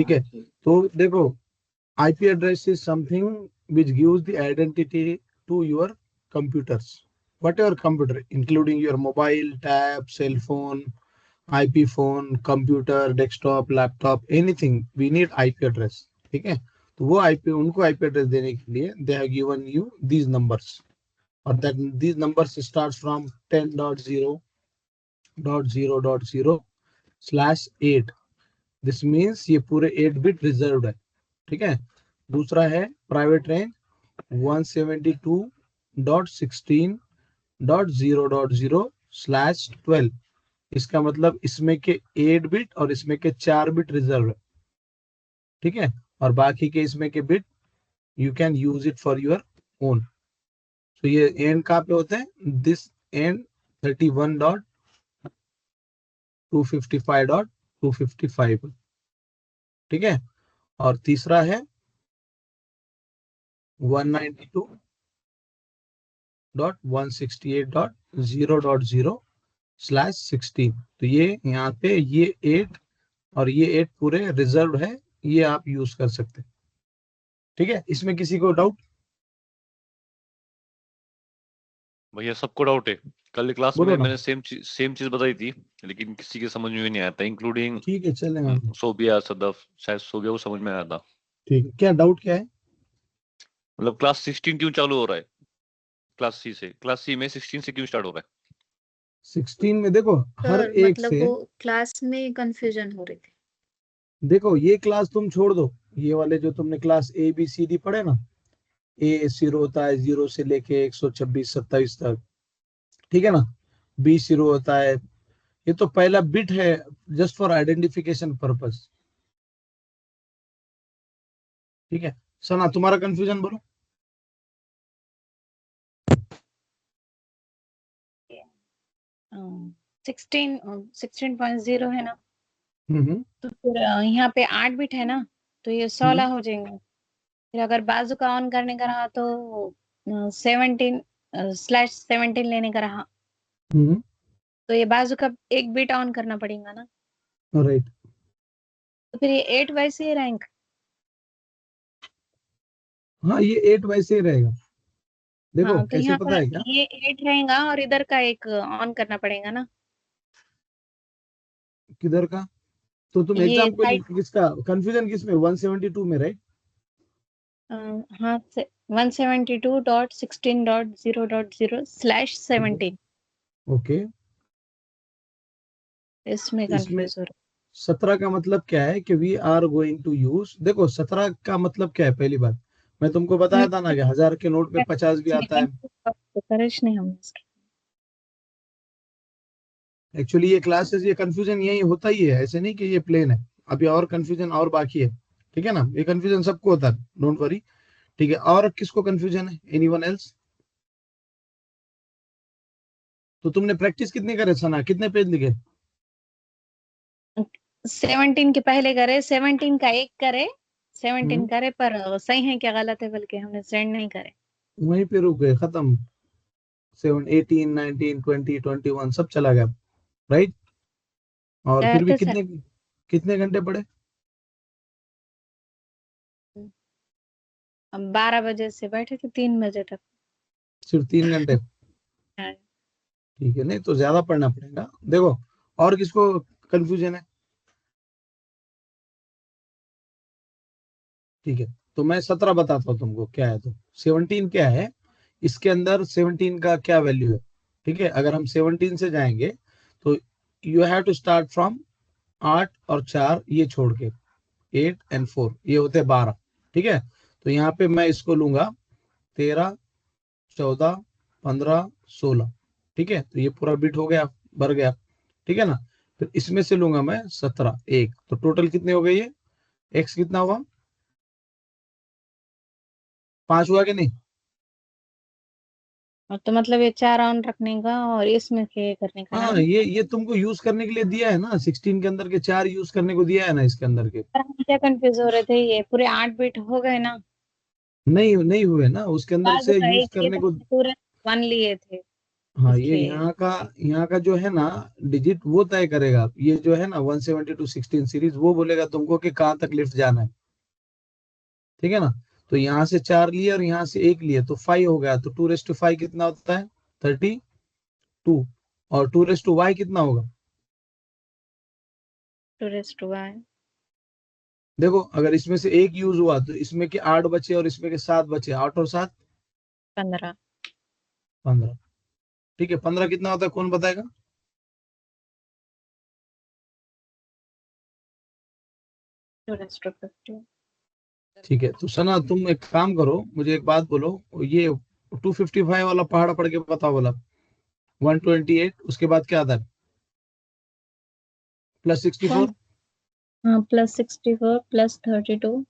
ठीक है, तो देखो IP address is something which gives the identity to your computers, whatever computer, including your mobile, tab, cell phone, IP phone, computer, desktop, laptop, anything we need IP address. ठीक है, तो वो IP, उनको IP address देने के लिए they have given you these numbers, और that these numbers starts from 10.0.0.0/8. This means ये पूरे 8 बिट रिजर्व है। ठीक है, दूसरा है प्राइवेट रेंज 172.16.0.0/12। इसका मतलब इसमें के 8 बिट और इसमें के 4 बिट रिजर्व है। ठीक है, और बाकी के इसमें के bit you can use it for your own. तो ये एंड कहाँ पे होते हैं, दिस एंड 31.255.255। ठीक है, और तीसरा है 192.168.0.0/16। तो ये यहाँ पे ये 8 और ये 8 पूरे रिजर्व है, ये आप यूज कर सकते हैं। ठीक है, इसमें किसी को डाउट? भैया सबको डाउट है। कल क्लास बोलो में ना। मैंने सेम चीज बताई थी, लेकिन किसी के समझ में नहीं आया था, इंक्लूडिंग ठीक है, चलेगा। सोबिया, सदफ, शायद सोबिया को समझ में आया था। ठीक है, क्या डाउट क्या है? मतलब क्लास 16 क्यों चालू हो रहा है, क्लास सी से, क्लास सी में 16 से क्यों स्टार्ट हो रहा है? 16 में देखो हर सर एक मतलब से, वो क्लास में कंफ्यूजन हो रही थी। देखो ये क्लास तुम छोड़ दो, ये वाले जो तुमने क्लास ABCD पढ़े ना, A 0 होता है 0 से लेके 126 27 तक। ठीक है ना, B 0 होता है, ये तो पहला बिट है, जस्ट फॉर आइडेंटिफिकेशन पर्पस। ठीक है, सना तुम्हारा कंफ्यूजन बोलो। 16.0 है ना, हम्म तो फिर यहाँ पे 8 बिट है ना, तो ये 16 हो जाएंगे। फिर अगर बाजू का ऑन करने का रहा तो 17/17 लेने का रहा, हम्म तो ये बाजू का एक बिट ऑन करना पड़ेगा ना, राइट। तो फिर ये 8 वैसे ही रैंक। हाँ, ये 8 वैसे ही रहेगा। देखो हाँ तो कैसे यहाँ पता पर है क्या, ये 8 रहेगा और इधर का एक ऑन करना पड़ेगा ना, किधर का? तो तुम ये एग्जाम्पल साइड। किसका कंफ्यूजन किसमें, 172 में, राइट? हाँ 172.16.0.0/17 ओके, इसमें इसमें कंफ्यूज हो रहा 17 का मतलब क्या है कि we are going to use, देखो 17 का मतलब क्या है, पहली बात मैं तुमको बताया था ना कि 1000 के नोट में 50 भी आता है। करेक्ट नहीं हमने। एक्चुअली ये क्लासेस, ये कंफ्यूजन यही होता ही है, ऐसे नहीं कि ये प्लेन है, अभी और कंफ्यूजन और बाकी है। ठीक है ना, ये कंफ्यूजन सबको होता है, डोंट वरी। ठीक है, और किसको कंफ्यूजन है, एनीवन एल्स? तो तुमने प्रैक्टिस कितने करे सना, कितने पेज लिखे? 17 के पहले करे, 17 का एक करे, 17 करे, पर सही है क्या गलत है बल्कि हमने सेंड नहीं करे। वहीं पे रुक गए, खत्म। 7 18 19 20 21 सब चला गया, राइट? और फिर भी रहते सर कितने कितने घंटे पढ़े? 12 बजे से बैठे थे 3 बजे तक। सिर्फ 3 घंटे? हाँ। ठीक है, नहीं तो ज्यादा पढ़ना पड़ेगा। देखो और किसको कंफ्यूजन है? ठीक है, तो मैं 17 बताता हूँ तुमको क्या है। तो 17 क्या है, इसके अंदर 17 का क्या वैल्यू है? ठीक है, अगर हम 17 से जाएंगे तो you have to start from 8 और 4 ये छोड़ के, 8 एंड 4 ये होते हैं 12। ठीक है, तो यहाँ पे मैं इसको लूंगा 13 14 15 16। ठीक है, तो ये पूरा बिट हो गया, भर गया। ठीक है ना, फिर इसमें से लूंगा मैं 17 एक, तो टोटल कितने हो गए ये, एक्स कितना हुआ, 5 हुआ कि नहीं? तो मतलब ये 4 ऑन रखने का और इसमें के करने का है हाँ, ना। ये तुमको यूज करने के लिए दिया है ना, 16 के अंदर के 4 यूज करने को दिया है ना इसके अंदर के। पर हम क्या कंफ्यूज हो रहे थे, ये पूरे 8 बिट हो गए ना, नहीं नहीं हुए ना, उसके अंदर बाजू से का यूज एक ये करने तो को। पूरे 1 लिए थे। हाँ, ये इसलिए यहाँ का जो है ना डिजिट वो तय करेगा। ये जो है ना 172 16 सीरीज वो बोलेगा तुमको कि कहाँ तक लिफ्ट जाना है। ठीक है ना। तो यहाँ से 4 लिए और यहाँ से 1 लिए तो 5 हो गया। तो 2⁵ कितना होता है? 32। और 2⁵y कितना होगा? 2:1 देखो, अगर इसमें से 1 यूज हुआ तो इसमें के 8 बचे और इसमें के 7 बचे। 8 और 7 15 15। ठीक है, 15 कितना होता है कौन बताएगा? 2:50 ठीक है, तो सना तुम एक काम करो, मुझे एक बात बोलो। ये 255 वाला पहाड़ पढ़ के बताओ बोला। 128 उसके बाद क्या आता है? प्लस 64 कौन? हाँ, +64 +32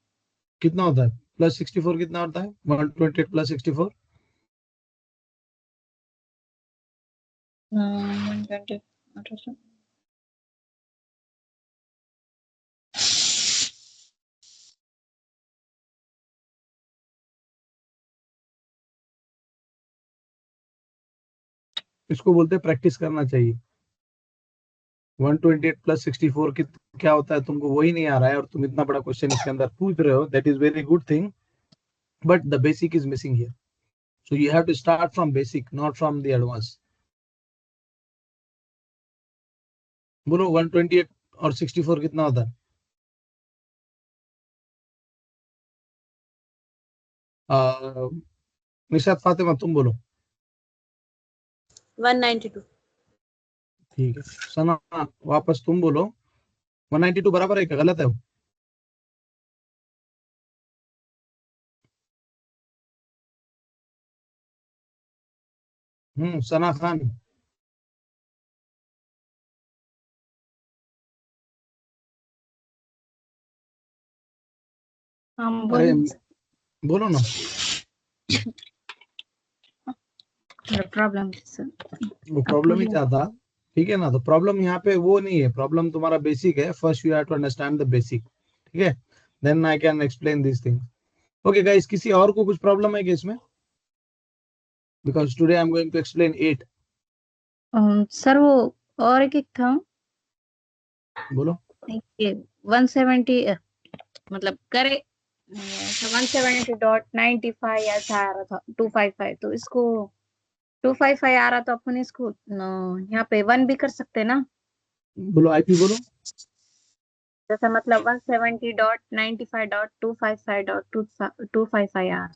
कितना होता है? प्लस 64 कितना होता है? 128 प्लस 64 120 इसको बोलते हैं प्रैक्टिस करना चाहिए। 128 प्लस 64 क्या होता है तुमको वही नहीं आ रहा है और तुम इतना बड़ा क्वेश्चन इसके अंदर पूछ रहे हो। That is very good thing, but the basic is missing here. So you have to start from basic, not from the advance. बोलो 128 और 64 कितना होता है? निशात फातिमा तुम बोलो। 192 ठीक है सना, वापस तुम बोलो। 192 बराबर है क्या गलत है वो? सना खान। हम अरे बोल बोलो ना। प्रॉब्लम वो प्रॉब्लम ही चाहता। ठीक है ना, तो प्रॉब्लम यहाँ पे वो नहीं है। प्रॉब्लम तुम्हारा बेसिक है। First you have to understand the basic. ठीक है, then I can explain this thing. Okay guys, किसी और को कुछ प्रॉब्लम है कि इसमें? Because today I am going to explain 8। Sir वो और एक था बोलो। ये 170 मतलब करे 170.95 ऐसा आ रहा था 255 तो इसको 255 आ रहा तो अपन इसको यहाँ पे 1 भी कर सकते ना। बोलो आईपी बोलो। जैसा मतलब 170.95.255.255 आ रहा।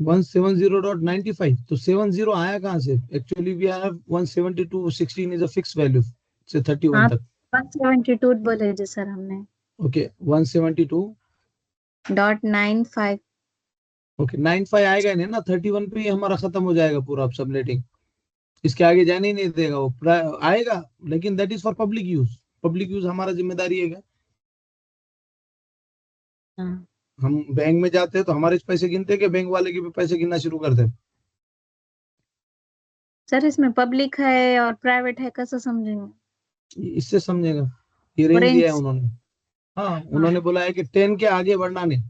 170.95 तो 70 आया कहाँ से? Actually we have 172 16 is a fix value से 31 हाँ, तक। 172 बोले जी सर हमने ओके 172.95 ओके 95 आएगा ही नहीं ना। 31 पे ही हमारा खत्म हो जाएगा पूरा सबनेटिंग। इसके आगे जाने ही नहीं देगा वो। आएगा लेकिन that is for public use. Public use हमारा जिम्मेदारी है क्या? हाँ। हम बैंक में जाते हैं तो हमारे पैसे गिनते हैं कि बैंक वाले के भी पैसे गिनना शुरू कर दे? सर इसमें पब्लिक है और प्राइवेट है कैसे समझेंगे? इससे समझेगा। ये रेंज दिया है रेंज। उन्होंने। हाँ, हाँ। उन्होंने बोला है कि 10 के आगे बढ़ना नहीं,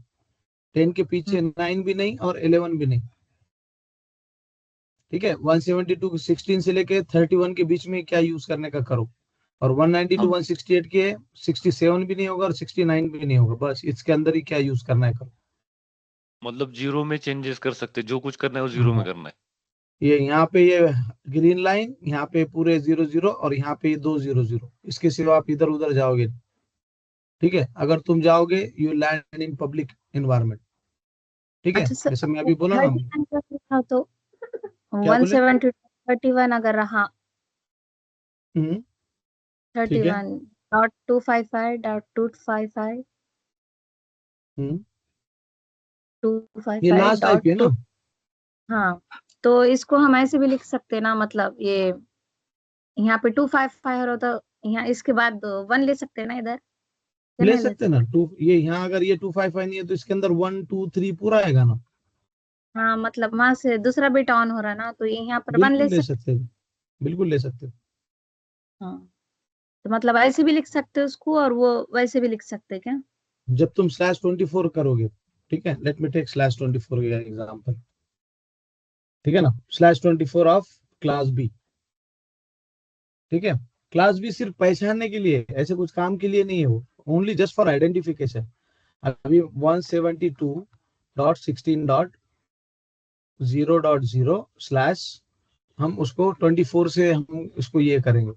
10 के पीछे हम्म, 9 भी नहीं और 11 भी नहीं। ठीक है, 172 16 से लेके 31 के बीच में क्या यूज करने का करो। और 192 168 के 67 भी नहीं होगा और 69 भी नहीं होगा। बस इसके अंदर ही क्या यूज करना है करो। मतलब जीरो में चेंजेस कर सकते, जो कुछ करना है वो जीरो में हाँ, करना है। ये यहाँ पे ये ग्रीन लाइन, यहाँ पे पूरे 0 0 और यहाँ पे ये 2 0 0। इसके सिवा आप इधर उधर जाओगे। ठीक है, अगर तुम जाओगे you land in public environment. ठीक है, अच्छा सर जैसे मैं अभी बोला ना। 31 कैसे था तो क्या बोले? 170 31 अगर रहा हम्म ठीक है। 31.255.255 हम्म ये 255 लास्ट डॉट आईपी है ना? टू। हाँ, तो इसको हम ऐसे भी लिख सकते हैं ना मतलब ये यहाँ पे 255 हो तो यहाँ इसके बाद 1 ले सकते हैं ना इधर या ले नहीं ले सकते हैं सकते? ना। टू ये यहाँ अगर ये 255 नहीं है तो इसके अंदर 1 2 3 पूरा आएगा ना। हाँ मतलब वहां से दूसरा बिट ऑन हो रहा है ना तो ये यहाँ पर 1 बिल्कुल ले ले सकते। सकते हो। बिल्कुल ले सकते हो। हाँ, तो मतलब ऐसे भी लिख सकते हैं उसको और वो वैसे भी लिख सकते हैं क्या? जब तुम /24 करोगे। ठीक है, लेट मी टेक /24 का एग्जांपल। ठीक है ना, /24 ऑफ क्लास बी। ठीक है, क्लास बी सिर्फ पहचानने के लिए, ऐसे कुछ काम के लिए नहीं है वो, ओनली जस्ट फॉर आइडेंटिफिकेशन। अभी 172.16.0.0 हम उसको 24 से हम इसको ये करेंगे।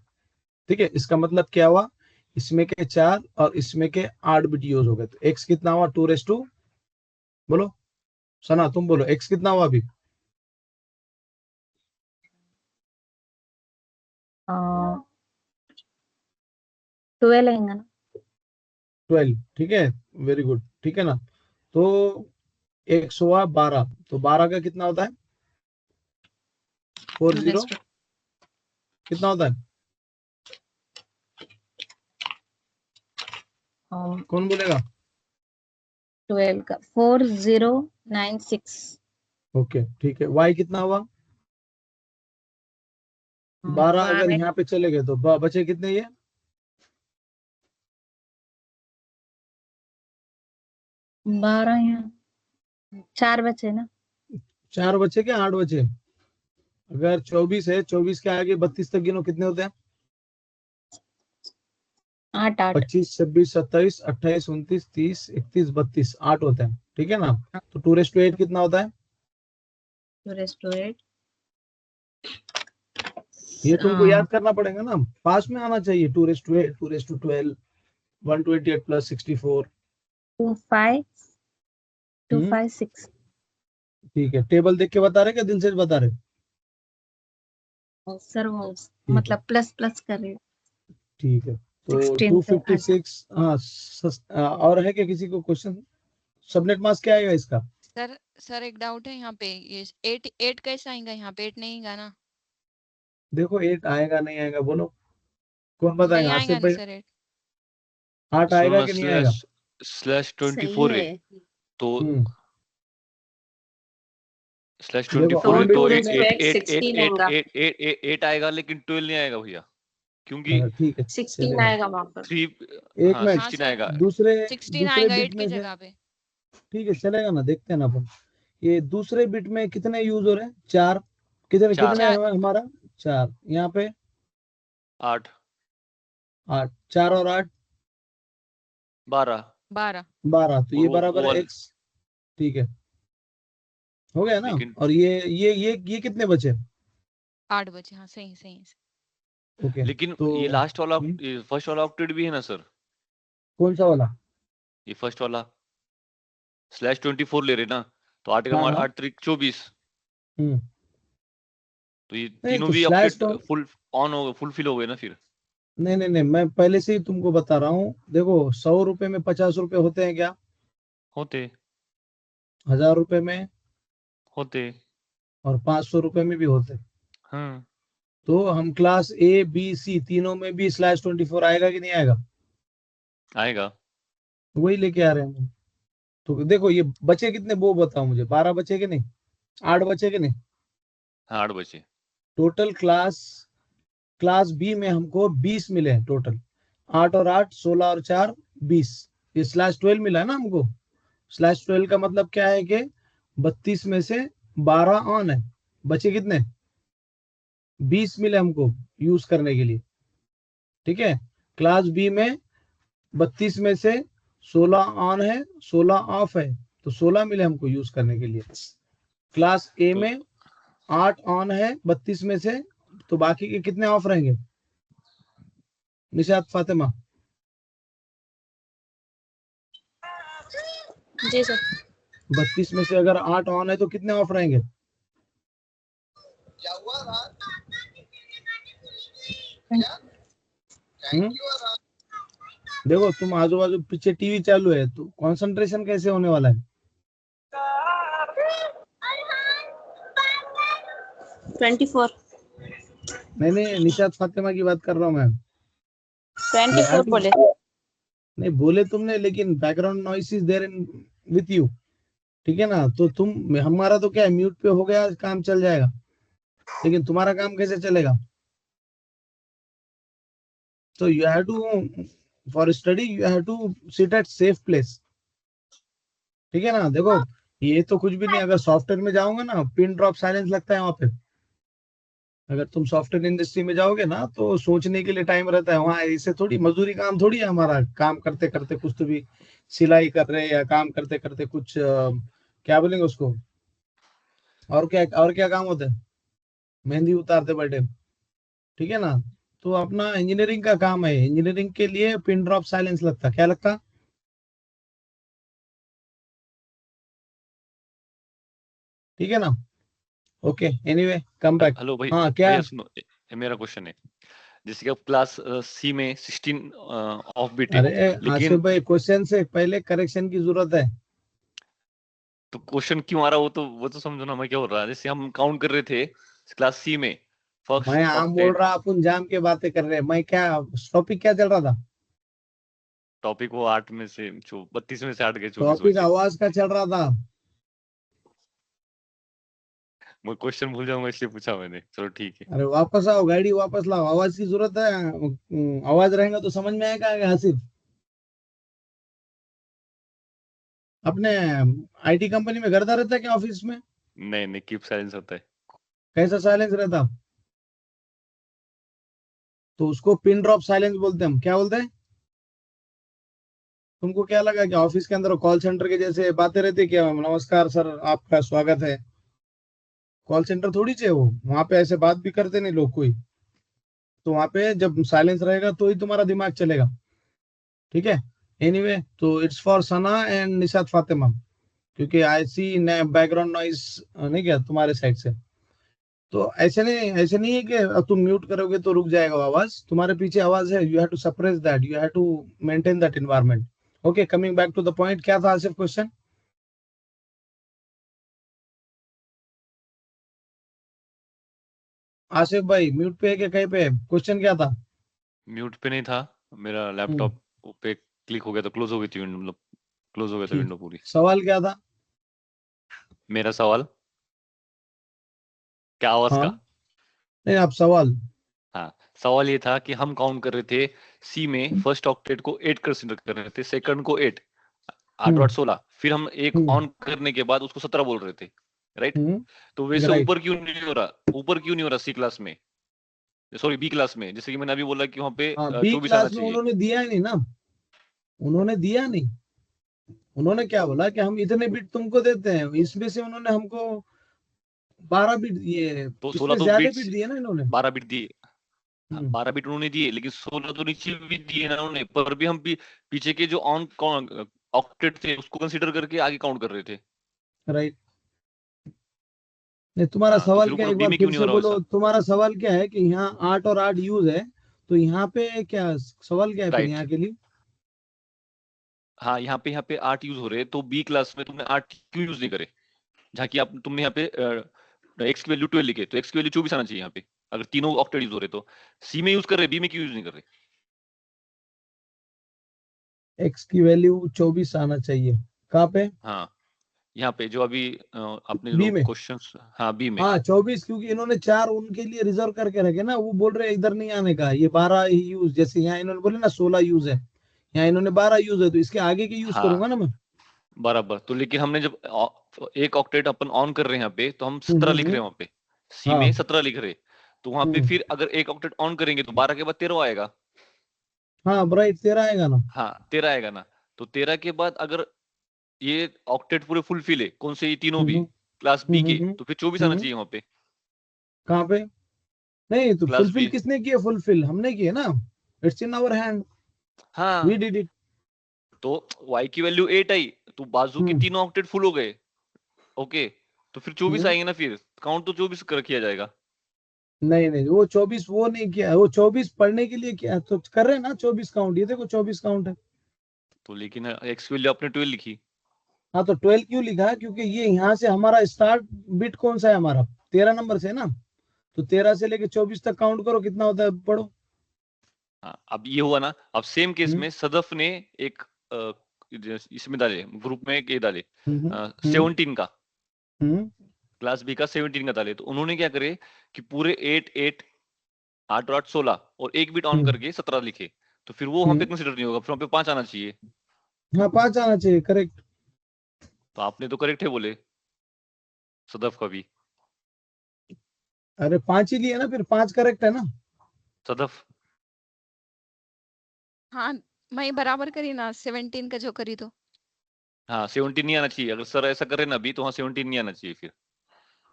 ठीक है, इसका मतलब क्या हुआ, इसमें के 4 और इसमें के 8 बिट यूज हो गए, तो x कितना हुआ 2 बोलो सना, तुम बोलो x कितना हुआ अभी? 12 आएगा ना। 12। ठीक है, वेरी गुड। ठीक है ना, तो x हुआ 12, तो 12 का कितना होता है 40 कितना होता है, कौन बोलेगा? 12 का 4096। ओके ठीक है, y कितना हुआ 12, अगर यहाँ पे चले गए तो बचे कितने ये 12 यहाँ 4 बचे ना। 4 बचे क्या 8 बचे? अगर 24 है, 24 के आगे 32 तक गिनो, कितने होते हैं? 8 8। 25 26 27 28 29 30 31 32, 8 होते हैं। ठीक है ना, तो 2 to 8 कितना होता है? 2 to 8 ये तुमको याद करना पड़ेगा ना, पास में आना चाहिए। 2 to 8 2 to 12 128 + 64 25256। ठीक है, टेबल देख के बता रहे क्या दिल से बता रहे? सर वो मतलब प्लस प्लस कर रहे। ठीक है, तो 16 से 256। हाँ और है क्या किसी को क्वेश्चन? सबनेट मास्क क्या आएगा इसका? सर एक डाउट है यहाँ पे, ये 8 कैसे आएगा यहाँ पे? 8 नहीं आएगा ना? देखो 8 आएगा नहीं आएगा बोलो, कौन नहीं बताएगा? आएगा नहीं सर 8। 8 सुनो आएगा ना, कि नहीं आएगा? /24 है तो देखो /24 है ऑन तो बिट 8 में 8 आएगा, लेकिन 12 नहीं आएगा भैया, क्योंकि ठीक है 16 आएगा वहां पर। 3 एक मिनट, 16 आएगा। दूसरे 16 दूसरे आएगा बिट 8 में की से, जगह पे। ठीक है चलेगा ना, देखते हैं ना अपन। ये दूसरे बिट में कितने यूज हो रहे हैं? 4। कितने 4 कितने है हमारा 4, यहाँ पे 8 8, 4 और 8 12 12, तो और ये वो बराबर है x। ठीक है, हो गया ना। लेकिन और ये कितने बचे? 8 बचे। हाँ सही सही। ओके, लेकिन तो ये लास्ट वाला फर्स्ट वाला ऑक्टेट भी है ना सर? कौन सा वाला? ये फर्स्ट वाला /24 ले रहे ना, तो 8 का हाँ हाँ 8 3 24, हम्म तो ये नहीं तीनों तो भी स्लैश ऑक्टेट तो फुल ऑन हो फुलफिल हो गए ना फिर। नहीं, मैं पहले से ही तुमको बता रहा हूँ। देखो 100 रुपए में 50 रुपए होते हैं क्या? होते 1000 रुपए में होते और 500 रुपए में भी होते हैं। हाँ तो हम क्लास ए बी सी तीनों में भी /24 आएगा कि नहीं आएगा? आएगा। वही लेके आ रहे हैं हम। तो देखो ये बचे कितने वो बताओ मुझे, 12 बचे कि नहीं, 8 बचे कि नहीं? हाँ 8 बचे। टोटल क्लास बी में हमको 20 मिले हैं टोटल। 8 और 8 16 और 4 20, ये /12 मिला है ना हमको। /12 का मतलब क्या है कि 32 में से 12 ऑन है, बचे कितने 20 मिले हमको यूज करने के लिए। ठीक है, क्लास बी में 32 में से 16 ऑन है 16 ऑफ है, तो 16 मिले हमको यूज करने के लिए। क्लास ए तो में 8 ऑन है 32 में से, तो बाकी के कितने ऑफ रहेंगे निशात फातिमा? जी सर। 32 में से अगर 8 ऑन है तो कितने ऑफ रहेंगे? देखो तुम आजू बाजू पीछे टीवी चालू है, तो कंसंट्रेशन कैसे होने वाला है? 24 नहीं निशात फातिमा की बात कर रहा हूँ मैं। 24 बोले। नहीं बोले तुमने, लेकिन background noise is there in with you. ठीक है ना, तो तुम, हमारा तो क्या है, म्यूट पे हो गया काम चल जाएगा, लेकिन तुम्हारा काम कैसे चलेगा? तो you have to, for study you have to sit at safe place. ठीक है ना, देखो ये तो कुछ भी नहीं, अगर सॉफ्टवेयर में जाऊंगा ना पिन ड्रॉप साइलेंस लगता है वहां पे। अगर तुम सॉफ्टवेयर इंडस्ट्री में जाओगे ना तो सोचने के लिए टाइम रहता है। वहां ऐसे थोड़ी मजदूरी काम थोड़ी है हमारा, काम करते करते कुछ तो भी सिलाई कर रहे हैं या काम करते करते कुछ क्या बोलेंगे उसको, और क्या काम होता है, मेहंदी उतारते बैठे, ठीक है ना। तो अपना इंजीनियरिंग का काम है, इंजीनियरिंग के लिए पिन ड्रॉप साइलेंस लगता, क्या लगता, ठीक है ना। Okay, anyway come back. Hello भाई, हाँ क्या। भैया सुनो, मेरा क्वेश्चन है, जैसे कि अब क्लास सी में 16 ऑफ बीट है, अरे लेकिन आसिफ भाई, क्वेश्चन से पहले करेक्शन की जरूरत है। तो क्वेश्चन क्यों आ रहा, वो तो समझो ना मैं क्या हो रहा है। जैसे हम काउंट कर रहे थे क्लास सी में मैं फर्स्ट आम बोल ऑक्टेट, रहा, अपन जाम के बातें कर रहे हैं। मैं क्या, टॉपिक क्या चल रहा था। टॉपिक वो 8 में से 32 में से 8 गए, 24 टॉपिक बचे। आवाज का चल रहा था। मैं क्वेश्चन भूल जाऊंगा इसलिए पूछा मैंने, चलो ठीक है। अरे वापस आओ, गाड़ी वापस लाओ, आवाज की जरूरत है। आवाज रहेगा तो समझ में आएगा आसिफ। अपने आईटी कंपनी में करता रहता है क्या ऑफिस में। नहीं नहीं, कीप साइलेंस होता है। कैसा साइलेंस रहता, तो उसको पिन ड्रॉप साइलेंस बोलते हैं हम। क्या बोलते हैं, तुमको क्या लगा कि ऑफिस के अंदर कॉल सेंटर के जैसे बातें रहती क्या, नमस्कार सर आपका स्वागत है। कॉल सेंटर थोड़ी चाहिए वो, वहां पे ऐसे बात भी करते नहीं लोग कोई। तो वहां पे जब साइलेंस रहेगा तो ही तुम्हारा दिमाग चलेगा, ठीक है। एनीवे तो it's for Sana and Nishat Fatima, क्योंकि आई सी बैकग्राउंड नॉइस नहीं क्या तुम्हारे साइड से। तो ऐसे नहीं है कि अब तुम म्यूट करोगे तो रुक जाएगा आवाज, तुम्हारे पीछे आवाज है, you have to suppress that, you have to maintain that environment. Okay, coming back to the point, क्या था आसिफ क्वेश्चन। आसिफ भाई म्यूट पे है क्या, कहीं पे क्वेश्चन क्या था। म्यूट पे नहीं था, मेरा हम्म, लैपटॉप पे क्लिक हो गया था, क्लोज हो गई थी विंडो, मतलब क्लोज हो गया था ठीक, विंडो पूरी। सवाल क्या था। मेरा सवाल क्या, आवाज हाँ, का? नहीं आप सवाल। हाँ, सवाल ये था कि हम काउंट कर रहे थे सी में फर्स्ट ऑक्टेट को 8 कंसीडर कर रहे थे, सेकंड को 8, 8 हम्म 8 16, फिर हम एक हम्म ऑन करने के बाद उसको 17 बोल रहे थे, राइट? तो वैसे राइट। ऊपर क्यों नहीं हो रहा, ऊपर क्यों नहीं हो रहा सी क्लास में, सॉरी बी क्लास में, जैसे कि मैंने अभी बोला कि वहां पे हाँ, बी 24 आना क्लास में चाहिए। उन्होंने दिया ही नहीं ना, उन्होंने दिया नहीं। उन्होंने क्या बोला कि हम इतने बिट तुमको देते हैं, इसमें से उन्होंने हमको 12 बिट दिए, तो 16 इसमें तो ज्यादा बिट्स, बिट दिए ना इन्होंने। 12 बिट दिए। हाँ, हम्म 12 बिट उन्होंने दिए, लेकिन 16 तो नीचे भी दिए ना उन्होंने, पर भी हम भी पीछे के जो ऑन ऑक्टेट थे उसको कंसीडर करके आगे काउंट कर रहे थे। राइट। नहीं, तुम्हारा हाँ, तो सवाल फिर क्या, ऊपर एक बी बार में फिर क्यों नहीं हो से रहा बोलो, वैसा? तुम्हारा सवाल क्या है कि यहाँ 8 और 8 यूज है, तो यहाँ पे क्या सवाल क्या है फिर राइट। यहाँ के लिए। हाँ, यहाँ पे 8 यूज हो रहे हैं, तो बी क्लास में तुमने 8 क्यों यूज नहीं करे, जहाँ की आप तुमने यहाँ पे एक्स की वैल्यू 12 लिखे, तो एक्स की वैल्यू 24 आना चाहिए यहाँ पे, अगर तीनों ऑक्टेट यूज हो रहे तो। सी में यूज कर रहे, बी में क्यों यूज नहीं कर रहे? एक्स की वैल्यू 24 आना चाहिए, कहाँ पे, हाँ, यहाँ पे जो अभी अपने बी लोग में। क्वेश्चंस, हाँ बी में। हाँ 24, क्योंकि इन्होंने 4 उनके लिए रिजर्व करके रखे ना, वो बोल रहे हैं इधर नहीं आने का, ये 12 ही यूज, जैसे यहाँ इन्होंने बोले ना 16 यूज है, यहाँ इन्होंने 12 यूज है, तो इसके आगे के यूज करूंगा हाँ, ना मैं। बराबर। तो लेकिन हमने जब एक ऑक्टेट अपन ऑन कर रहे हैं यहाँ पे, तो हम हम्म 17 हम्म लिख रहे हम्म, हैं वहां पे, सी में हाँ 17 लिख रहे हैं। तो वहां पे हम्म, फिर अगर एक ऑक्टेट ऑन करेंगे तो 12 के बाद 13 आएगा। हाँ ब्राइट 13 आएगा ना। हाँ, 13 आएगा ना। तो 13 के बाद अगर ये ऑक्टेट पूरे फुलफिल है, कौन से, ये तीनों हम्म भी हम्म क्लास बी के, हम्म तो फिर 24 आना हम्म, चाहिए वहां पे, कहाँ पे। नहीं तो क्लास फुलफिल बी। किसने किया, फुलफिल हमने किया ना, it's in our hand, we हाँ, डिड इट। तो y की वैल्यू 8 आई, तो बाजू के हम्म तीनों ऑक्टेट फुल हो गए। ओके, तो फिर 24 हम्म, आएंगे ना, फिर काउंट तो 24 कर किया जाएगा। नहीं नहीं, वो 24 वो नहीं किया, वो 24 पढ़ने के लिए किया, तो कर रहे हैं ना 24 काउंट, ये देखो 24 काउंट है। तो लेकिन एक्स वैल्यू आपने 12 लिखी। हाँ तो 12 क्यों लिखा है, क्योंकि ये यहाँ से हमारा स्टार्ट बिट कौन सा है हमारा, 13 नंबर से है ना, तो 13 से लेके 24 तक काउंट करो कितना होता है, पढ़ो। हाँ, अब ये हुआ ना। अब सेम केस हम्म में सदफ ने एक इसमें डाले, ग्रुप में एक ये डाले हम्म हम्म 17 का, हम्म क्लास बी का 17 का डाले। तो उन्होंने क्या करे कि पूरे 8 8 8 और 8 16 और एक बिट ऑन हम्म करके 17 लिखे। तो फिर वो वहां पे हम्म, कंसिडर नहीं होगा, फिर वहां पे 5 आना चाहिए। हाँ 5 आना चाहिए, करेक्ट। तो आपने तो करेक्ट है बोले, सदफ का भी। अरे 5 ही लिए ना, फिर 5 करेक्ट है ना। सदफ हाँ मैं बराबर करी ना 17 का जो करी तो। हाँ 17 नहीं आना चाहिए, अगर सर ऐसा करे ना अभी तो, हाँ 17 नहीं आना चाहिए फिर।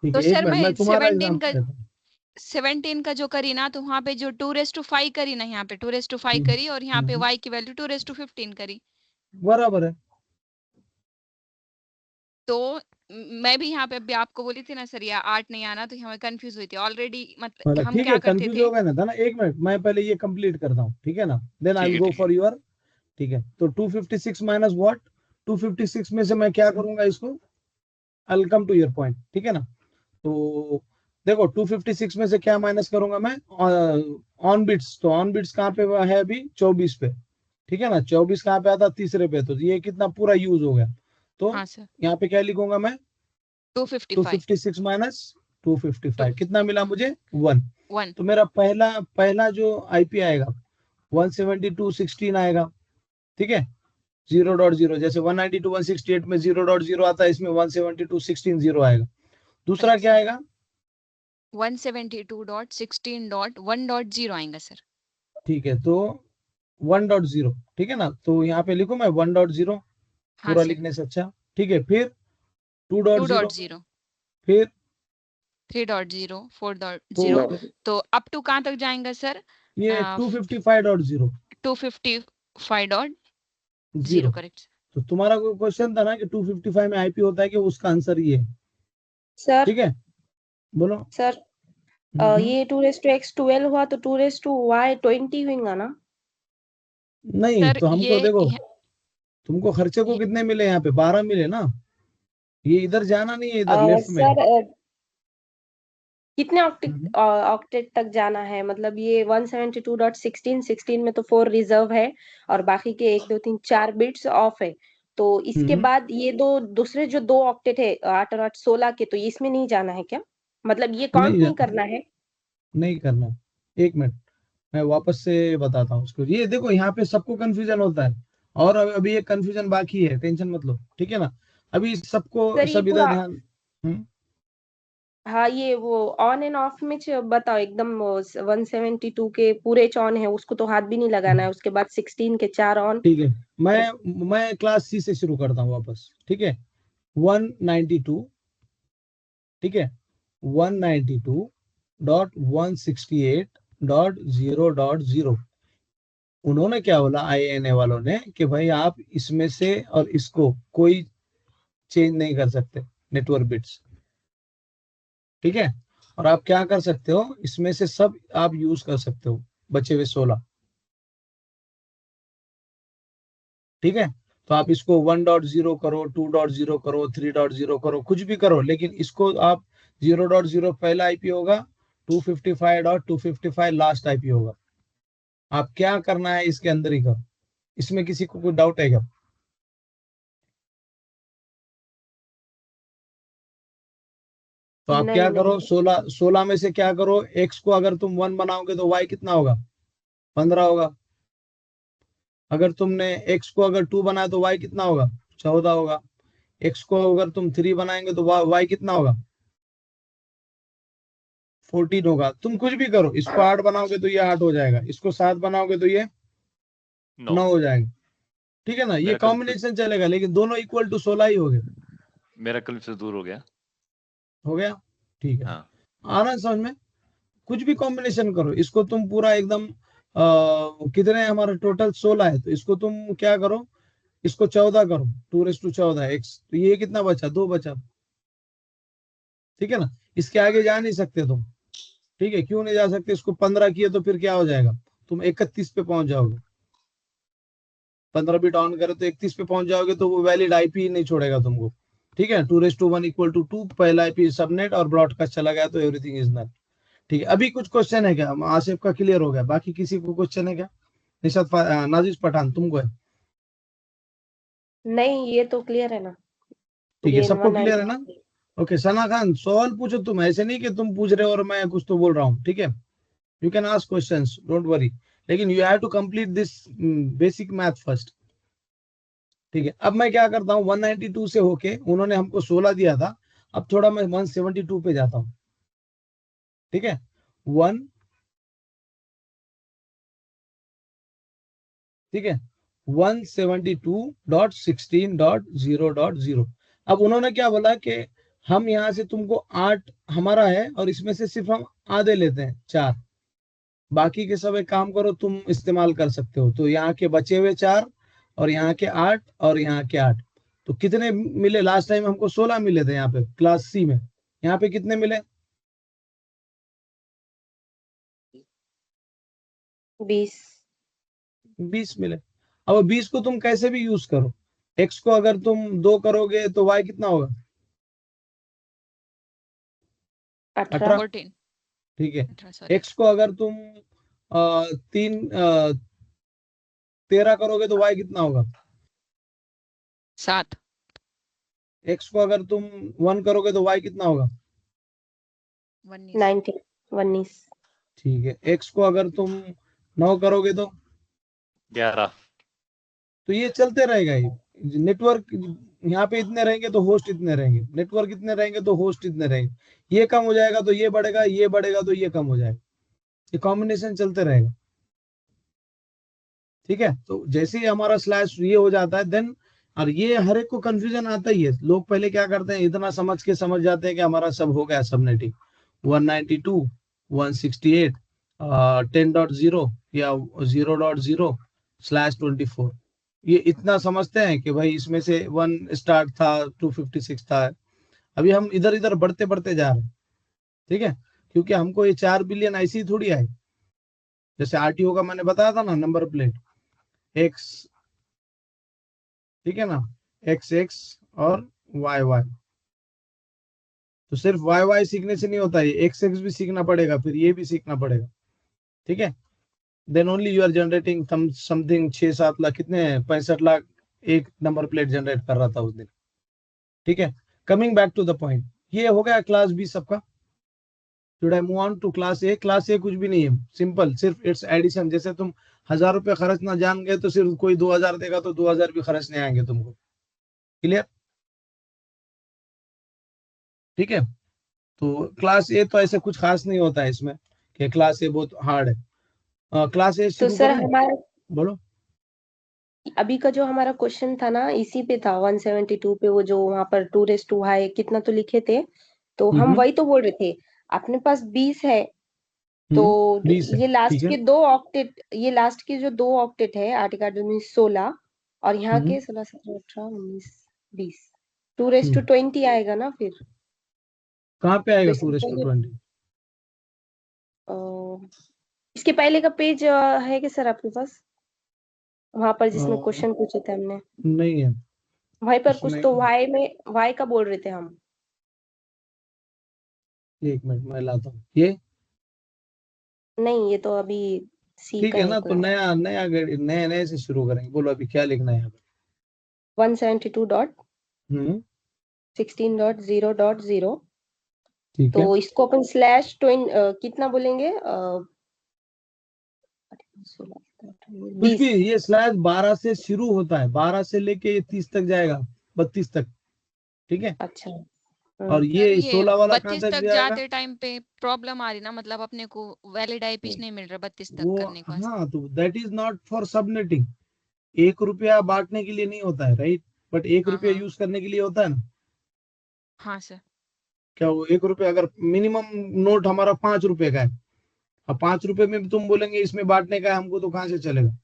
ठीक तो है, एक सर मिनट, मैं मैं तुम्हारा 17 का एग्जाम्पल देता हूँ। 17 का जो करी ना, तो वहां पे जो 2 to 5 करी ना, यहाँ पे 2 to 5 हम्म, करी, और यहाँ पे हम्म, y की वैल्यू 2 to 15 करी। बराबर है। तो मैं भी यहाँ पे अभी आपको बोली थी ना सर, या 8 नहीं आना, तो हमें कंफ्यूज हुई थी ऑलरेडी। मतलब मतलब हम ठीक है, क्या करते कंफ्यूज थे। हो गए ना था ना। एक मिनट, मैं पहले ये कंप्लीट करता हूँ, ठीक है ना, देन आई ठीक विल है गो ठीक है। For your. ठीक है, तो 256 माइनस व्हाट, 256 में से मैं क्या करूंगा इसको, I will come to your point, ठीक है ना। तो देखो 256 में से क्या माइनस करूंगा मैं, ऑन बिट्स, तो ऑन बिट्स कहाँ पे है अभी, 24 पे, ठीक है ना। 24 कहाँ पे आता, तीसरे पे, तो ये कितना पूरा यूज हो गया। तो हाँ सर। यहाँ पे क्या लिखूंगा मैं, 255 256 माइनस 255 2 कितना मिला मुझे, 1। 1। तो मेरा पहला पहला जो आईपी आएगा 172.16 आएगा, ठीक है। 0.0, जैसे 192.168 में 0.0 आता है, इसमें 172.16 जीरो आएगा। दूसरा करेक्ट क्या सर। आएगा, 172.16.1.0 आएगा सर। ठीक है, तो 1.0, ठीक है ना। तो यहाँ पे लिखो मैं 1.0, हाँ पूरा सर। लिखने से अच्छा, ठीक है। फिर 2.0, 2.0 फिर 3.0 तो 4.0। तो अप टू कहाँ तक जाएंगे सर? ये 255.0 255.0 जीरो। करेक्ट। तो तुम्हारा कोई क्वेश्चन था ना कि 255 में आईपी होता है, कि उसका आंसर ये है, सर ठीक है, बोलो। सर हम्म, ये 2 raised to x 12 हुआ तो 2 raised to y 20 हुआ ना। नहीं सर तो हमको ये देखो, तुमको खर्चे को कितने मिले, यहाँ पे 12 मिले ना। ये इधर जाना नहीं है, इधर लेफ्ट में। सर कितने हम्म, ऑक्टेट तक जाना है, मतलब ये 172.16 में तो 4 रिजर्व है और बाकी के 1 2 3 4 बिट्स ऑफ है। तो इसके हम्म, बाद ये दो दूसरे जो 2 ऑक्टेट है 8 और 8 16 के, तो इसमें नहीं जाना है क्या, मतलब ये काउंट नहीं नहीं करना है। नहीं करना। एक मिनट, मैं वापस से बताता हूँ उसको। ये देखो, यहाँ पे सबको कंफ्यूजन होता है, और अभी एक कंफ्यूजन बाकी है, टेंशन मत लो, ठीक है ना। अभी सबको सर ये सब इधर पूरा, ध्यान। हाँ ये वो ऑन एंड ऑफ में बताओ एकदम 172 के पूरे ऑन है, उसको तो हाथ भी नहीं लगाना है, उसके बाद 16 के 4 ऑन। ठीक है, मैं क्लास सी से शुरू करता हूँ वापस, ठीक है। 192, ठीक है, 192.168.0.0। उन्होंने क्या बोला, आईएनए वालों ने, कि भाई आप इसमें से और इसको कोई चेंज नहीं कर सकते, नेटवर्क बिट्स, ठीक है। और आप क्या कर सकते हो, इसमें से सब आप यूज कर सकते हो, बचे हुए 16, ठीक है। तो आप इसको 1.0 करो, 2.0 करो, 3.0 करो, कुछ भी करो, लेकिन इसको आप 0.0 पहला आईपी होगा, 255.255 लास्ट आईपी होगा। आप क्या करना है इसके अंदर ही करो, इसमें किसी को कोई डाउट है क्या। तो आप क्या नहीं करो, नहीं 16 में से क्या करो, एक्स को अगर तुम 1 बनाओगे तो वाई कितना होगा, 15 होगा। अगर तुमने एक्स को अगर 2 बनाया तो वाई कितना होगा, 14 होगा। एक्स को अगर तुम 3 बनाएंगे तो वाई कितना होगा, 14 होगा। तुम कुछ भी करो, इसको 8 बनाओगे तो ये 8 हो जाएगा, इसको 7 बनाओगे तो ये 9। 9 हो जाएगा, ठीक है ना। ये मेरा कंफ्यूज कॉम्बिनेशन चलेगा, लेकिन दोनों इक्वल टू 16 ही हो गए। मेरा कंफ्यूज दूर हो गया। हो गया, ठीक है। हाँ आ रहा है समझ में। कुछ भी कॉम्बिनेशन करो, इसको तुम पूरा एकदम कितने, हमारा टोटल 16 है, तो इसको तुम क्या करो, इसको 14 करो, 2 raised to 14 एक्स, तो ये कितना बचा, 2 बचा, ठीक है ना। इसके आगे जा नहीं सकते तुम, ठीक है। क्यों नहीं जा सकते, इसको 15 किए तो फिर क्या हो जाएगा, तुम 31 पे पहुंच जाओगे। 15 बिट ऑन करे तो 31 पे पहुंच जाओगे, तो वो वैलिड आईपी नहीं छोड़ेगा तुमको, ठीक है। 2 raised to 1 = 2, पहला आईपी सबनेट और ब्रॉडकास्ट चला गया तो एवरीथिंग इज नल, ठीक है। अभी कुछ क्वेश्चन है क्या, आसिफ का क्लियर हो गया, बाकी किसी को क्वेश्चन है क्या, निशात नाजिश पठान तुमको है, नहीं, ये तो क्लियर है ना। ठीक है, ये सबको क्लियर है ना। 190। ओके, सना खान सवाल पूछो तुम, ऐसे नहीं कि तुम पूछ रहे हो और मैं कुछ तो बोल रहा हूँ, ठीक है। You can ask questions, don't worry, लेकिन you have to complete this basic math first, ठीक है। अब मैं क्या करता हूँ, 192 से होके उन्होंने हमको 16 दिया था, अब थोड़ा मैं 172 पे जाता हूँ, ठीक है 1, ठीक है 172.16.0.0। अब उन्होंने क्या बोला कि हम यहाँ से तुमको 8 हमारा है और इसमें से सिर्फ हम आधे लेते हैं 4, बाकी के सब एक काम करो तुम इस्तेमाल कर सकते हो। तो यहाँ के बचे हुए 4 और यहाँ के 8 और यहाँ के 8, तो कितने मिले? लास्ट टाइम हमको 16 मिले थे यहाँ पे क्लास सी में, यहाँ पे कितने मिले? 20 मिले। अब 20 को तुम कैसे भी यूज करो, x को अगर तुम 2 करोगे तो y कितना होगा? 18। 14 ठीक है 18 सॉरी x को अगर तुम 13 करोगे तो y कितना होगा? 7 x को अगर तुम 1 करोगे तो y कितना होगा? 19। ठीक है x को अगर तुम 9 करोगे तो 11। तो ये चलते रहेगा। ये नेटवर्क यहाँ पे इतने रहेंगे तो होस्ट इतने रहेंगे, नेटवर्क इतने रहेंगे तो होस्ट इतने रहेंगे, ये कम हो जाएगा तो ये बढ़ेगा, ये बढ़ेगा तो ये कम हो जाएगा, ये कॉम्बिनेशन चलते रहेगा। ठीक है तो जैसे ही हमारा स्लैश ये हो जाता है देन, और ये हर एक को कंफ्यूजन आता ही है। लोग पहले क्या करते हैं, इतना समझ के समझ जाते हैं कि हमारा सब हो गया सबनेटिंग 192 168 10.0 या 0.0/24, ये इतना समझते हैं कि भाई इसमें से 1 स्टार्ट था 256 था। अभी हम इधर इधर बढ़ते बढ़ते जा रहे हैं, ठीक है, क्योंकि हमको ये 4 बिलियन ऐसी ही थोड़ी आए। जैसे आरटीओ का मैंने बताया था ना, नंबर प्लेट एक्स, ठीक है ना, एक्स एक्स और वाई वाई, तो सिर्फ वाई वाई सीखने से नहीं होता है, एक्स एक्स भी सीखना पड़ेगा, फिर ये भी सीखना पड़ेगा। ठीक है then only you are generating something 6-7 lakh, कितने 65 लाख एक नंबर प्लेट जनरेट कर रहा था उस दिन। ठीक है coming back to the point, ये हो गया क्लास बी सबका। Should I move on to class A? Class A कुछ भी नहीं है, सिंपल, सिर्फ इट्स एडिशन। जैसे तुम 1000 रुपये खर्चना जान गए तो सिर्फ कोई 2000 देगा तो 2000 भी खर्चने आएंगे तुमको। क्लियर? ठीक है तो क्लास ए तो ऐसे कुछ खास नहीं होता है इसमें कि क्लास ए बहुत हार्ड है। क्लास ए तो शुरू सर करूं? हमारा बोलो। अभी का जो हमारा क्वेश्चन था ना, इसी पे था 172 पे, वो जो वहां पर 2 कितना तो लिखे थे, तो हम वही तो बोल रहे थे। अपने पास 20 है, तो 20 है, ये लास्ट ठीक है। के 2 ऑक्टेट, ये लास्ट के जो 2 ऑक्टेट है 8 का 16, और यहाँ हम्म के 16 17 18 19 20, हम्म 2:20 आएगा ना फिर। कहाँ पे तो आएगा इसके 2:20? पहले इसके पहले का पेज है कि सर आपके पास, वहां पर जिसमें क्वेश्चन पूछे थे हमने, नहीं है वहीं पर कुछ उसमें। तो वाई में, वाई का बोल रहे थे हम। एक मिनट मैं लाता हूँ ये। नहीं, ये तो अभी सी ठीक का है है ना, तो क्लास। नया नया नए नए से शुरू करेंगे। बोलो अभी क्या लिखना है यहाँ पे? 172.16.0.0। ठीक तो है इसको अपन स्लैश कितना बोलेंगे, कुछ 20। भी, ये स्लैश 12 से शुरू होता है, 12 से लेके ये 30 तक जाएगा, 32 तक। ठीक है अच्छा। और सर ये ये 16 वाला कहाँ 32 तक तक जाएगा? जाते टाइम पे प्रॉब्लम आ रही ना, मतलब अपने को वैलिड आई पिच नहीं मिल रहा 32 तक वो करने को। हाँ, तो that is not for subnetting. 1 रुपया बांटने के लिए नहीं होता है, राइट, बट 1 रुपया हाँ यूज करने के लिए होता है ना। हाँ सर। क्या वो 1 रुपया, अगर मिनिमम नोट हमारा 5 रुपए का है, अब 5 रुपए में भी तुम बोलेंगे इसमें बांटने का है हमको, तो कहाँ से चलेगा?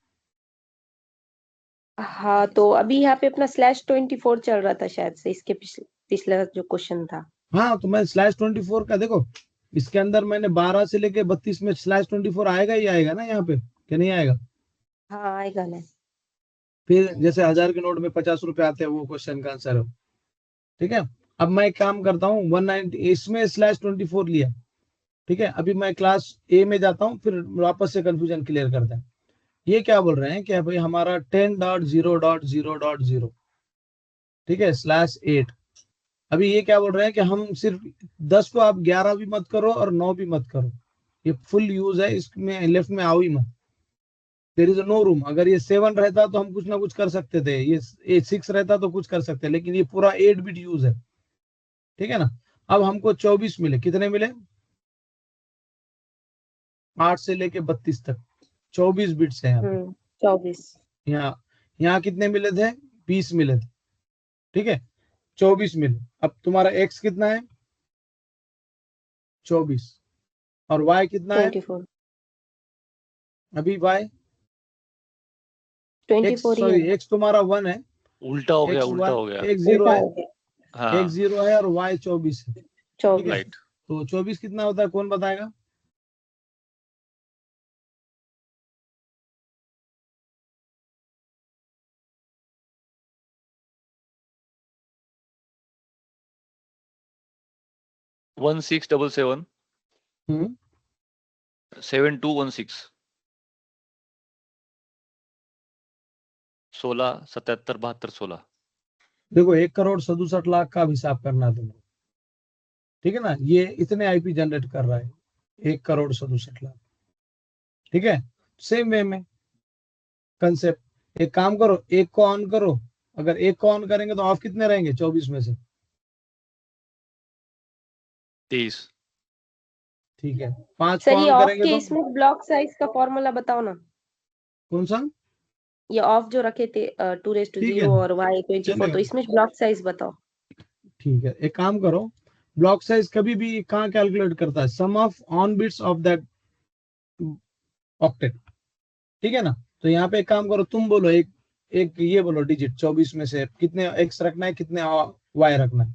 हाँ, तो अभी यहाँ पे अपना /24 चल रहा था शायद से, इसके पिछला जो क्वेश्चन था। हाँ तो मैं /24 का देखो, इसके अंदर मैंने 12 से लेके 32 में /24 आएगा ही आएगा ना यहाँ पे, क्या नहीं आएगा? हाँ आएगा ना। फिर जैसे 1000 के नोट में 50 रुपए आते हैं, वो क्वेश्चन का आंसर है। ठीक है अब मैं एक काम करता हूँ, 190 इसमें /24 लिया। ठीक है अभी मैं क्लास ए में जाता हूँ, फिर वापस से कंफ्यूजन क्लियर करते हैं। ये क्या बोल रहे हैं कि भाई हमारा 10.0.0.0, ठीक है /8। अभी ये क्या बोल रहे हैं कि हम सिर्फ 10 को आप 11 भी मत करो और 9 भी मत करो, ये फुल यूज है, इसमें लेफ्ट में आओ ही मत, देयर इज नो रूम। अगर ये 7 रहता तो हम कुछ ना कुछ कर सकते थे, ये 6 रहता तो कुछ कर सकते, लेकिन ये पूरा 8 बिट यूज है। ठीक है ना, अब हमको 24 मिले, कितने मिले? 8 से लेके 32 तक 24 बिट्स है यहाँ पे। 24। यहाँ कितने मिले थे? 20 मिले थे, ठीक है, 24 मिले। अब तुम्हारा x कितना है? 24। और y कितना है? 24। अभी y 24 ही सॉरी है। x तुम्हारा 1 है, उल्टा हो गया, x उल्टा हो गया। x 0 उल्टा है, हो गया। हाँ, x 0 है और y 24 है, ठीक है। 24। राइट। तो 24 कितना होता है, कौन बताएगा? वन 677 हम्म 7216 16 77 72 16। देखो 1,67,00,000 का अब हिसाब करना है तुमको, ठीक है ना। ये इतने आईपी जनरेट कर रहा है, 1,67,00,000, ठीक है। सेम वे में कंसेप्ट, एक काम करो, एक को ऑन करो। अगर एक को ऑन करेंगे तो ऑफ कितने रहेंगे 24 में से? 23। ठीक है, 5 को सर ये ऑन ऑफ करेंगे के तो इसमें ब्लॉक साइज का फॉर्मूला बताओ ना। कौन सा? ये ऑफ जो रखे थे 2 ठीक है, 0 और y 24, चलेगा, तो इसमें ब्लॉक साइज बताओ। ठीक है। एक काम करो, ब्लॉक साइज कभी भी कहाँ कैलकुलेट करता है? Sum of on bits of that octet, ठीक है ना। तो यहाँ पे एक काम करो, तुम बोलो एक एक ये बोलो डिजिट 24 में से कितने x रखना है, कितने y रखना है?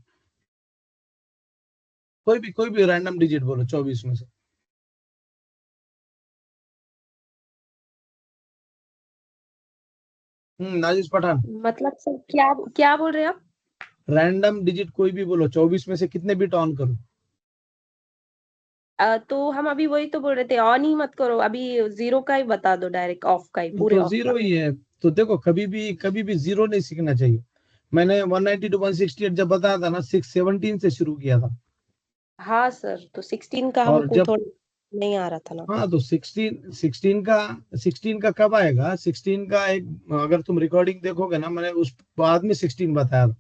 कोई भी रैंडम डिजिट बोलो 24 में से। नाजिश पठान, मतलब सर क्या क्या बोल रहे हैं आप? रैंडम डिजिट कोई भी बोलो, 24 में से कितने बिट ऑन करो? तो हम अभी वही तो बोल रहे थे, ऑन ही मत करो अभी, 0 का ही बता दो, डायरेक्ट ऑफ का ही, पूरे तो ऑफ जीरो का। ही है। तो देखो कभी भी जीरो नहीं सीखना चाहिए। मैंने 190 to 168 जब बताया था ना, 617 से शुरू किया था। हाँ सर, तो 16 का और हमको जब, थोड़ा नहीं आ रहा था ना। हाँ तो 16 का कब आएगा? 16 का एक, अगर तुम रिकॉर्डिंग देखोगे ना, मैंने उस बाद में 16 बताया था,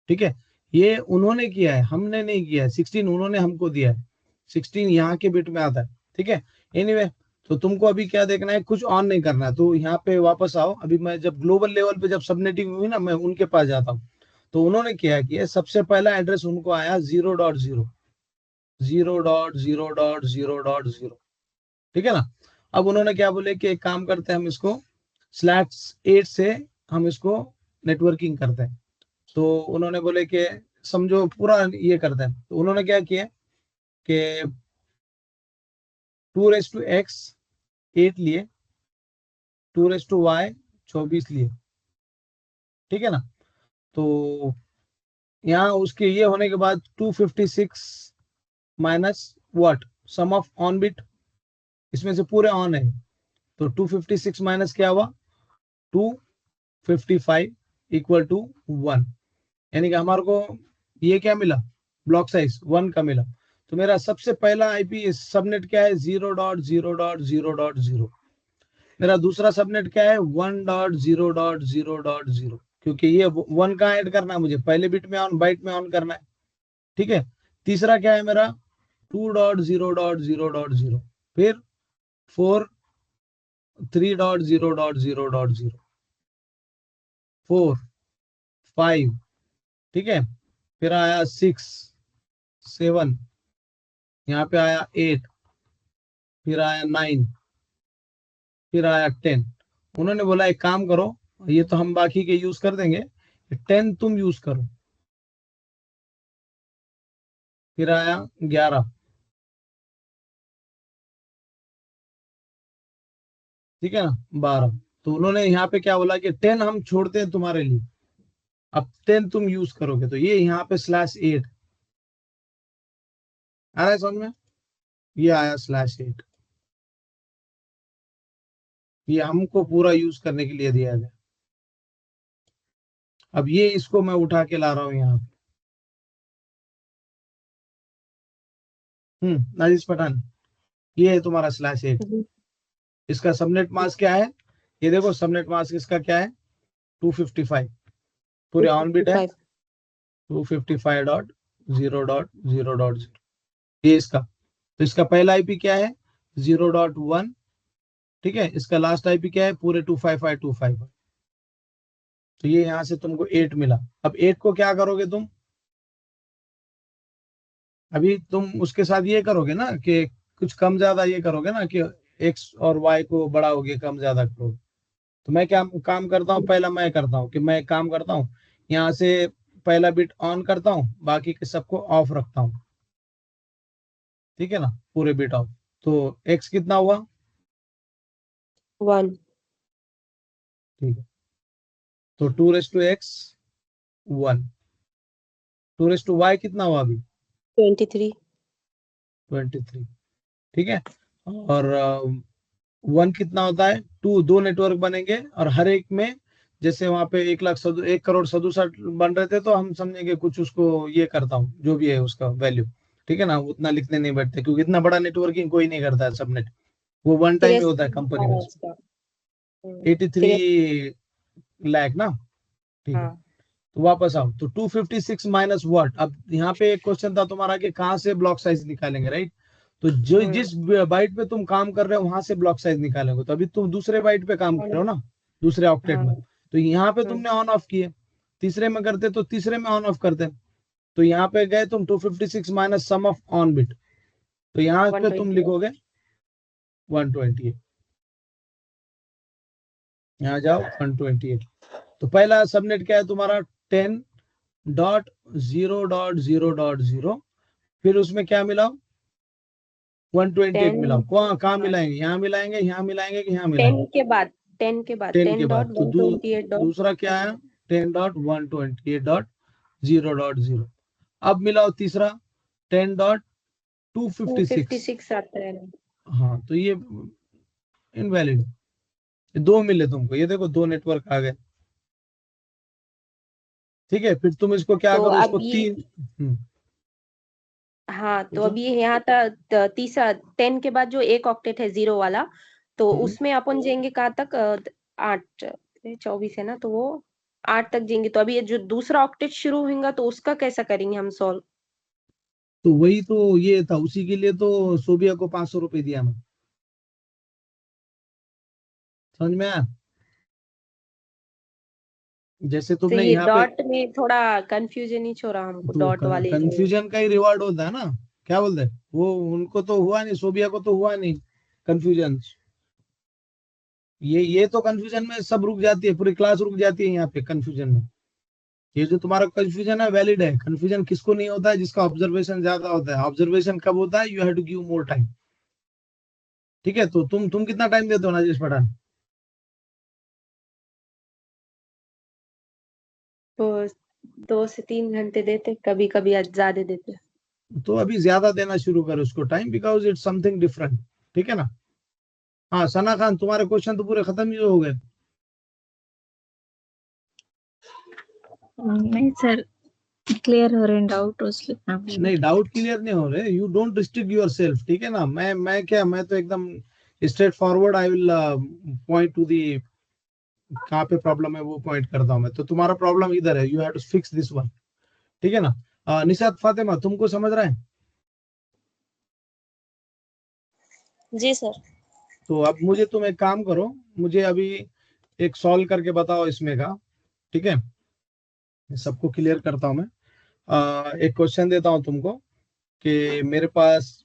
ठीक है। ये उन्होंने किया है, हमने नहीं किया है। 16 उन्होंने हमको दिया है, 16 यहाँ के बिट में आता है, ठीक है। एनीवे, तो तुमको अभी क्या देखना है, कुछ ऑन नहीं करना है। तो यहाँ पे वापस आओ, अभी मैं जब ग्लोबल लेवल पे जब सबनेटिंग हुई ना, मैं उनके पास जाता हूँ। तो उन्होंने क्या किया, सबसे पहला एड्रेस उनको आया 0.0 0.0.0.0, ठीक है ना। अब उन्होंने क्या बोले कि एक काम करते हैं, हम इसको /8 से हम इसको नेटवर्किंग करते हैं। तो उन्होंने बोले कि समझो पूरा ये करते हैं। तो उन्होंने क्या किया कि 2x 8 लिए, 2y 24 लिए, ठीक है ना। तो यहाँ उसके ये होने के बाद 256 minus what, sum of on bit, इसमें से पूरे ऑन है। तो 256 माइनस क्या हुआ, 255 इक्वल टू 1, यानी कि हमारे को ये क्या मिला, ब्लॉक साइज 1 का मिला। तो मेरा सबसे पहला आईपी सबनेट क्या है, 0.0.0.0। मेरा दूसरा सबनेट क्या है, 1.0.0.0, क्योंकि ये 1 का ऐड करना है मुझे, पहले बिट में ऑन, बाइट में ऑन करना है, ठीक है। तीसरा क्या है मेरा, 2.0.0.0, फिर 4 3.0.0.0, 4 5, ठीक है। फिर आया 6 7, यहाँ पे आया 8, फिर आया 9, फिर आया 10। उन्होंने बोला एक काम करो, ये तो हम बाकी के यूज कर देंगे, 10 तुम यूज करो। फिर आया 11, ठीक है ना, 12। तो उन्होंने यहाँ पे क्या बोला कि 10 हम छोड़ते हैं तुम्हारे लिए, अब 10 तुम यूज करोगे। तो ये यहाँ पे /8 आ रहा है समझ में, ये आया /8, ये हमको पूरा यूज करने के लिए दिया गया। अब ये इसको मैं उठा के ला रहा हूँ यहाँ पे। नाजिश पठान, ये है तुम्हारा /8। इसका सबनेट मास्क क्या है, ये देखो सबनेट मास्क इसका क्या है, 255, पूरे ऑन बिट है 255.0.0.0, ये इसका। तो इसका पहला आईपी क्या है, 0.1, ठीक है। इसका लास्ट आईपी क्या है, पूरे 255.255, तो ये यहाँ से तुमको 8 मिला। अब 8 को क्या करोगे तुम, अभी तुम उसके साथ ये करोगे ना कि कुछ कम ज्यादा ये करोगे ना कि एक्स और वाई को बढ़ाओगे, कम ज्यादा करोगे। तो मैं क्या काम करता हूँ, पहला मैं करता हूँ कि मैं काम करता हूँ, यहाँ से पहला बिट ऑन करता हूँ, बाकी के सबको ऑफ रखता हूँ, ठीक है ना, पूरे बिट ऑफ। तो एक्स कितना हुआ, 1, ठीक है। तो 2x 1, 2y कितना हुआ अभी, 23, 23, ठीक है। और 1 कितना होता है, 2, 2 नेटवर्क बनेंगे और हर एक में जैसे वहां पे 1 करोड़ सदुसठ बन रहे थे, तो हम समझेंगे कुछ उसको ये करता हूँ जो भी है उसका वैल्यू, ठीक है ना, उतना लिखने नहीं बैठते क्योंकि इतना बड़ा नेटवर्किंग कोई नहीं करता है सबनेट, वो वन टाइम ही होता है कंपनी में। 83 लाख ना, ठीक है। हाँ, तो वापस आओ, तो 256 माइनस व्हाट। अब यहाँ पे एक क्वेश्चन था तुम्हारा कि कहाँ से ब्लॉक साइज निकालेंगे, राइट। तो जो जिस बाइट पे तुम काम कर रहे हो वहां से ब्लॉक साइज निकालेंगे। तो अभी तुम दूसरे बाइट पे काम कर रहे हो ना, दूसरे ऑक्टेट में, हाँ, तो यहाँ पे तुमने ऑन ऑफ किए, तीसरे में करते तो तीसरे में ऑन ऑफ करते, तो यहाँ पे गए तुम 256 minus sum of on bit, तो यहाँ पे तुम 128, लिखोगे 128, यहाँ जाओ 128। तो पहला सबनेट क्या है तुम्हारा, 10.0.0.0, फिर उसमें क्या मिला, 128 मिला। 10, कहाँ हाँ, मिलाएंगे, यहाँ मिलाएंगे, यहाँ मिलाएंगे कि यहाँ 10 मिलाएंगे, के बाद 10 के बाद 10 के 10 बाद। डॉट तो 128 डॉट दूसरा क्या है, 10.128.0.0। अब मिलाओ तीसरा 10.256, 256 आता है। हाँ तो ये इनवैलिड, दो मिले तुमको, ये देखो दो नेटवर्क आ गए, ठीक है। फिर तुम इसको क्या तो करो, इसको अब ये, तीन, हाँ, तो पूछो। अभी यहाँ तीसरा 10 के बाद जो एक ऑक्टेट है 0 वाला, तो उसमें अपन जाएंगे कहाँ तक, 8, 24 है ना, तो वो 8 तक जाएंगे। तो अभी ये जो दूसरा ऑक्टेट शुरू होगा तो उसका कैसा करेंगे हम सॉल्व? तो वही तो ये था, उसी के लिए तो सोबिया को 500 रुपए दिया मैं, समझ में आया। जैसे तो तुमने ये यहाँ पे, डॉट में थोड़ा कंफ्यूजन ही छोड़ा हमको, तो डॉट वाले जो। कंफ्यूजन का ही रिवॉर्ड होता है ना, क्या बोलते हैं वो, उनको तो हुआ नहीं, सोबिया को तो हुआ नहीं कंफ्यूजन। ये तो कंफ्यूजन में सब रुक जाती है, पूरी क्लास रुक जाती है यहाँ पे कंफ्यूजन में। ये जो तुम्हारा कंफ्यूजन है वैलिड है। कंफ्यूजन किसको नहीं होता है, जिसका ऑब्जर्वेशन ज्यादा होता है। ऑब्जर्वेशन कब होता है, you have to give more time, ठीक है। तो तुम कितना टाइम देते हो नाजिश पठान, तो 2 से 3 घंटे देते, कभी कभी ज्यादा देते। तो अभी ज्यादा देना शुरू करो उसको time, because it's something different, ठीक है ना। हाँ सना खान, तुम्हारे क्वेश्चन तो पूरे खत्म ही हो गए। नहीं सर, क्लियर हो रहे हैं डाउट उसलिए। नहीं डाउट क्लियर नहीं हो रहे, you don't restrict yourself, ठीक है ना। मैं तो एकदम straightforward, I will point to the, कहाँ पे प्रॉब्लम है वो पॉइंट करता हूँ मैं। तो तुम्हारा प्रॉब्लम इधर है, you have to fix this one, ठीक है ना। निशात फातिमा, तुमको समझ रहा है। जी सर। तो अब मुझे तुम एक काम करो, मुझे अभी एक सॉल्व करके बताओ इसमें का, ठीक है। सबको क्लियर करता हूं मैं। एक क्वेश्चन देता हूं तुमको कि मेरे पास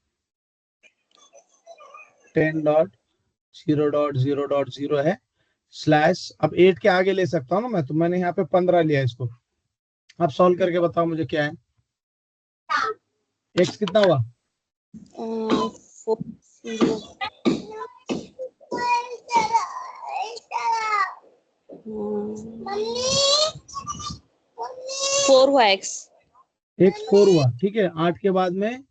10.0.0.0 है स्लैश, अब 8 के आगे ले सकता हूँ ना मैं, तो मैंने यहाँ पे 15 लिया इसको। अब सॉल्व करके बताओ मुझे क्या है, एक्स कितना हुआ, 4 हुआ एक्स। एक्स 4 हुआ, ठीक है। 8 के बाद में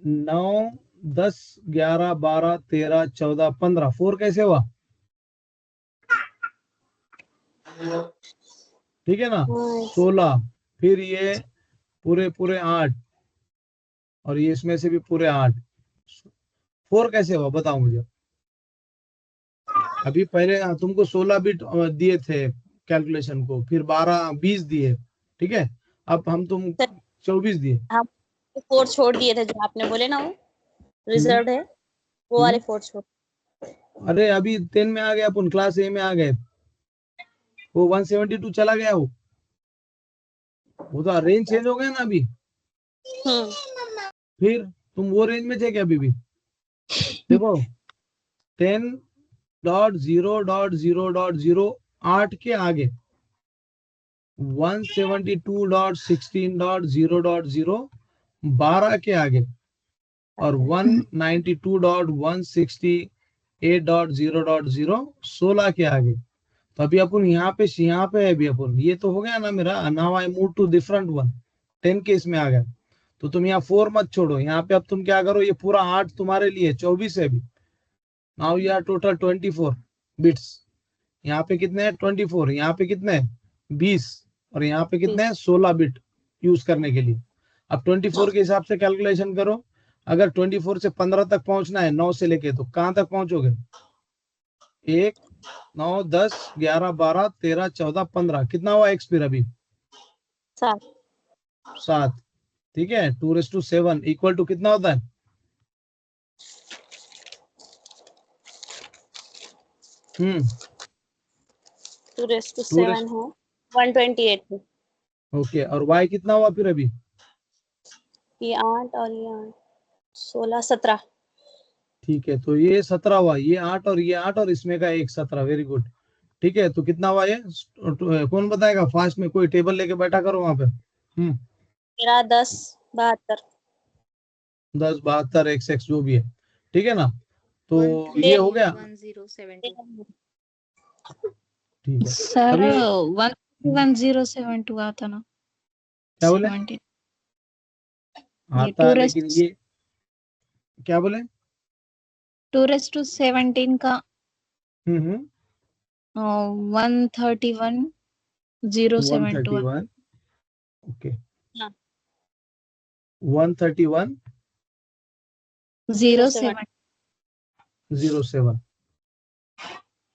9, 10, 11, 12, 13, 14, 15, 4 कैसे हुआ, ठीक है ना। 16, फिर ये पूरे पूरे 8, और ये इसमें से भी पूरे 8, 4 कैसे हुआ बताओ मुझे। अभी पहले तुमको 16 बिट दिए थे कैलकुलेशन को, फिर 12, 20 दिए, ठीक है। अब हम तुम 24 दिए। हम 4 छोड़ दिए थे जो आपने बोले ना, वो रिजर्व है। वो वाले फोर्स को। अरे अभी 10 में आ गया अपन, क्लास ए में आ गए, वो 172 चला गया, वो तो रेंज चेंज हो गया ना अभी। फिर तुम वो रेंज में थे क्या अभी भी? देखो 10.0.0.0 8 के आगे 172.16.0.0 12 के आगे और 192.168.0.0 16 के आगे। तो अभी अपन यहाँ पे है अभी अपन, ये तो हो गया ना मेरा। Now I move to different one, 10 के इसमें आ गया। तो तुम यहाँ 4 मत छोड़ो, यहाँ पे अब तुम क्या करो, ये पूरा 8 तुम्हारे लिए 24 है अभी। Now you are total 24 bits. यहाँ पे कितने हैं? 24। यहाँ पे कितने हैं? 20। और यहाँ पे कितने हैं? 16 बिट यूज करने के लिए। अब 24 के हिसाब से कैलकुलेशन करो। अगर 24 से 15 तक पहुंचना है 9 से लेके, तो कहां तक पहुंचोगे? 1 9 10 11 12 13 14 15। कितना हुआ एक्स फिर अभी? 7। 7। ठीक है, 2�7 इक्वल टू कितना होता है? हम्म 2�7 है 128 है। ओके, और y कितना हुआ फिर अभी? ये 8 और ये 8 16 17। ठीक है, तो ये 17 हुआ, ये 8 और ये 8 और इसमें का एक 17। Very good. ठीक है, तो कितना हुआ ये? कौन बताएगा फास्ट में? कोई टेबल लेके बैठा करो वहां पे। 10 72। 10 72 x जो भी है, ठीक है ना? तो ये हो गया। 1072 ठीक है, सर, अभी 11072 आता ना? क्या बोले? 70 आता है, लेकिन ये क्या बोले? 2:17 का 131,072 131। ओके, हाँ। 131 07 07